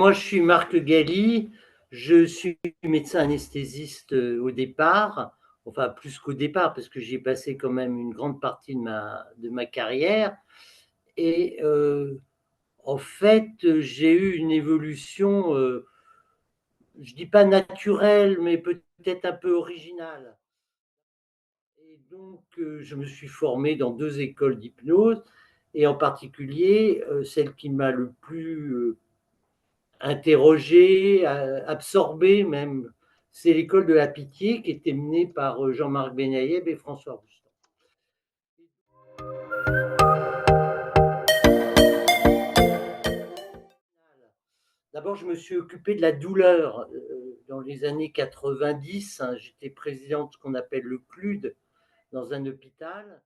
moi, je suis Marc Galli, je suis médecin anesthésiste au départ, enfin plus qu'au départ, parce que j'y ai passé quand même une grande partie de ma carrière. Et en fait, j'ai eu une évolution, je dis pas naturelle, mais peut-être un peu originale. Et donc, je me suis formé dans deux écoles d'hypnose, et en particulier, celle qui m'a le plus interrogé, absorbé même. C'est l'école de la pitié qui était menée par Jean-Marc Benaïeb et François Roustan. D'abord, je me suis occupé de la douleur dans les années 90. Hein, j'étais président de ce qu'on appelle le CLUD dans un hôpital.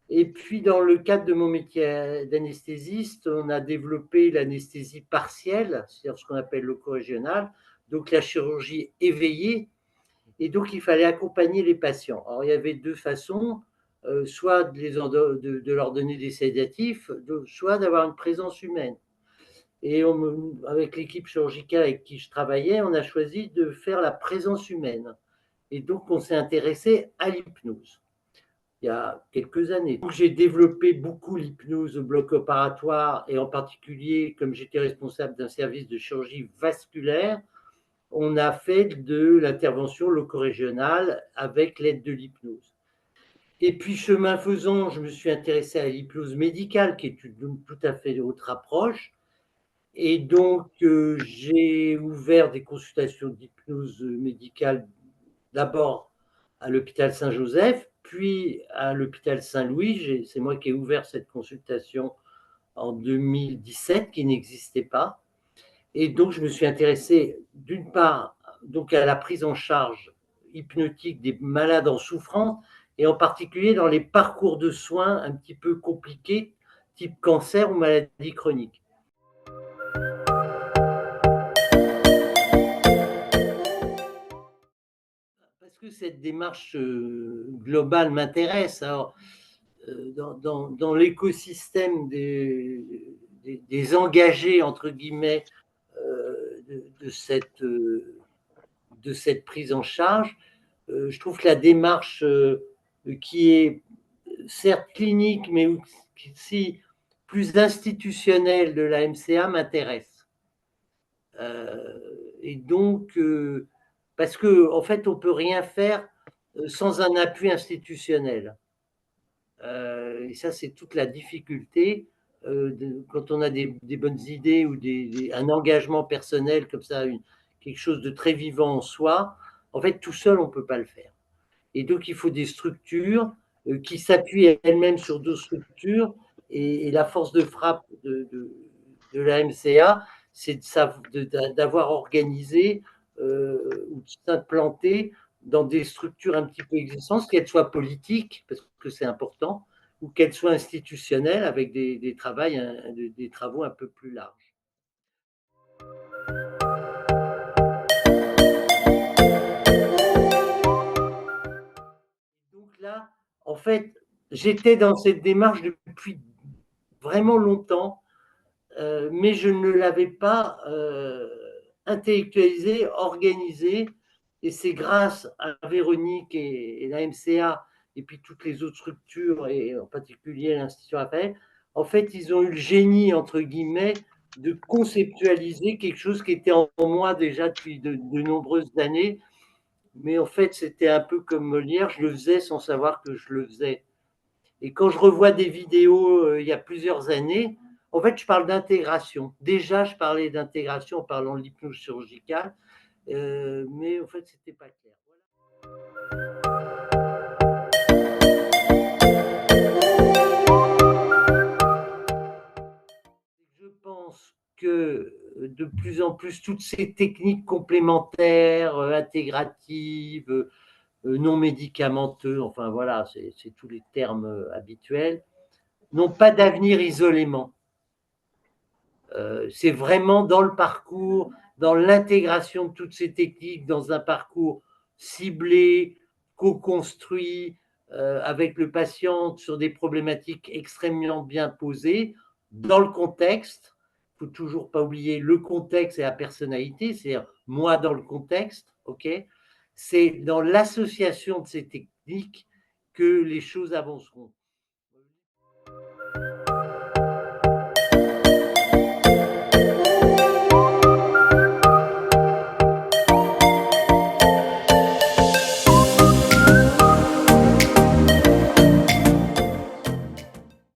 Et puis, dans le cadre de mon métier d'anesthésiste, on a développé l'anesthésie partielle, c'est-à-dire ce qu'on appelle le corrégional, donc la chirurgie éveillée. Et donc, il fallait accompagner les patients. Alors, il y avait deux façons, soit de leur donner des sédatifs, soit d'avoir une présence humaine. Et avec l'équipe chirurgicale avec qui je travaillais, on a choisi de faire la présence humaine. Et donc, on s'est intéressé à l'hypnose il y a quelques années. Donc, j'ai développé beaucoup l'hypnose au bloc opératoire et en particulier, comme j'étais responsable d'un service de chirurgie vasculaire, on a fait de l'intervention loco-régionale avec l'aide de l'hypnose. Et puis, chemin faisant, je me suis intéressé à l'hypnose médicale, qui est une tout à fait autre approche. Et donc, j'ai ouvert des consultations d'hypnose médicale d'abord à l'hôpital Saint-Joseph, puis à l'hôpital Saint-Louis. C'est moi qui ai ouvert cette consultation en 2017, qui n'existait pas. Et donc, je me suis intéressé d'une part donc à la prise en charge hypnotique des malades en souffrance, et en particulier dans les parcours de soins un petit peu compliqués, type cancer ou maladie chronique. Parce que cette démarche globale m'intéresse. Alors, dans l'écosystème des engagés, entre guillemets, de cette prise en charge, je trouve que la démarche qui est certes clinique, mais aussi plus institutionnelle de la MCA m'intéresse. Et donc, parce qu'en fait, on ne peut rien faire sans un appui institutionnel. Et ça, c'est toute la difficulté quand on a des bonnes idées ou un engagement personnel comme ça, quelque chose de très vivant en soi. En fait, tout seul, on ne peut pas le faire. Et donc, il faut des structures qui s'appuient elles-mêmes sur d'autres structures. Et la force de frappe de la MCA, c'est d'avoir organisé ou de s'implanter dans des structures un petit peu existantes, qu'elles soient politiques, parce que c'est important, ou qu'elles soient institutionnelles avec des travaux un peu plus larges. Donc là, en fait, j'étais dans cette démarche depuis vraiment longtemps, mais je ne l'avais pas intellectualisé, organisé. Et c'est grâce à Véronique et la MCA, et puis toutes les autres structures, et en particulier l'Institut Raphaël, en fait, ils ont eu le génie, entre guillemets, de conceptualiser quelque chose qui était en moi déjà depuis de nombreuses années. Mais en fait, c'était un peu comme Molière, je le faisais sans savoir que je le faisais. Et quand je revois des vidéos il y a plusieurs années, en fait, je parle d'intégration. Déjà, je parlais d'intégration en parlant de l'hypnose chirurgicale, mais en fait, ce n'était pas clair. Je pense que de plus en plus, toutes ces techniques complémentaires, intégratives, non médicamenteux, enfin voilà, c'est tous les termes habituels, n'ont pas d'avenir isolément. C'est vraiment dans le parcours, dans l'intégration de toutes ces techniques dans un parcours ciblé, co-construit, avec le patient sur des problématiques extrêmement bien posées, dans le contexte, faut toujours pas oublier le contexte et la personnalité, c'est-à-dire moi dans le contexte, ok? C'est dans l'association de ces techniques que les choses avanceront.